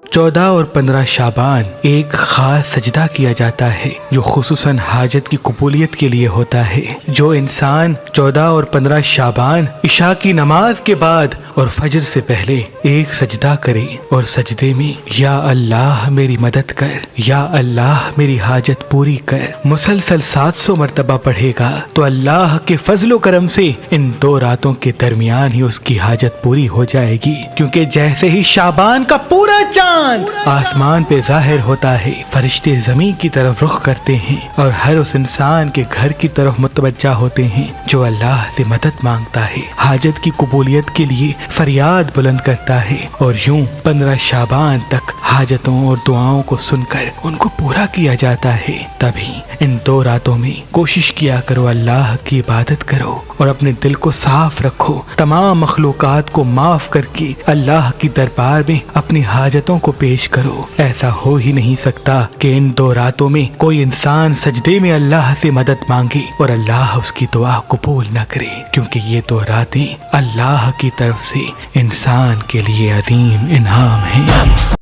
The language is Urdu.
14 اور 15 شعبان ایک خاص سجدہ کیا جاتا ہے جو خصوصاً حاجت کی قبولیت کے لیے ہوتا ہے۔ جو انسان 14 اور 15 شعبان عشاء کی نماز کے بعد اور فجر سے پہلے ایک سجدہ کرے اور سجدے میں یا اللہ میری مدد کر، یا اللہ میری حاجت پوری کر مسلسل 700 مرتبہ پڑھے گا تو اللہ کے فضل و کرم سے ان 2 راتوں کے درمیان ہی اس کی حاجت پوری ہو جائے گی، کیونکہ جیسے ہی شعبان کا پورا چاند آسمان پہ ظاہر ہوتا ہے، فرشتے زمین کی طرف رخ کرتے ہیں اور ہر اس انسان کے گھر کی طرف متوجہ ہوتے ہیں جو اللہ سے مدد مانگتا ہے، حاجت کی قبولیت کے لیے فریاد بلند کرتا ہے، اور یوں 15 شعبان تک حاجتوں اور دعاؤں کو سن کر ان کو پورا کیا جاتا ہے۔ تبھی ان 2 راتوں میں کوشش کیا کرو اللہ کی عبادت کرو اور اپنے دل کو صاف رکھو، تمام مخلوقات کو معاف کر کے اللہ کی دربار میں اپنی حاجتوں کو پیش کرو۔ ایسا ہو ہی نہیں سکتا کہ ان 2 راتوں میں کوئی انسان سجدے میں اللہ سے مدد مانگے اور اللہ اس کی دعا قبول نہ کرے، کیونکہ یہ 2 راتیں اللہ کی طرف سے انسان کے لیے عظیم انعام ہیں۔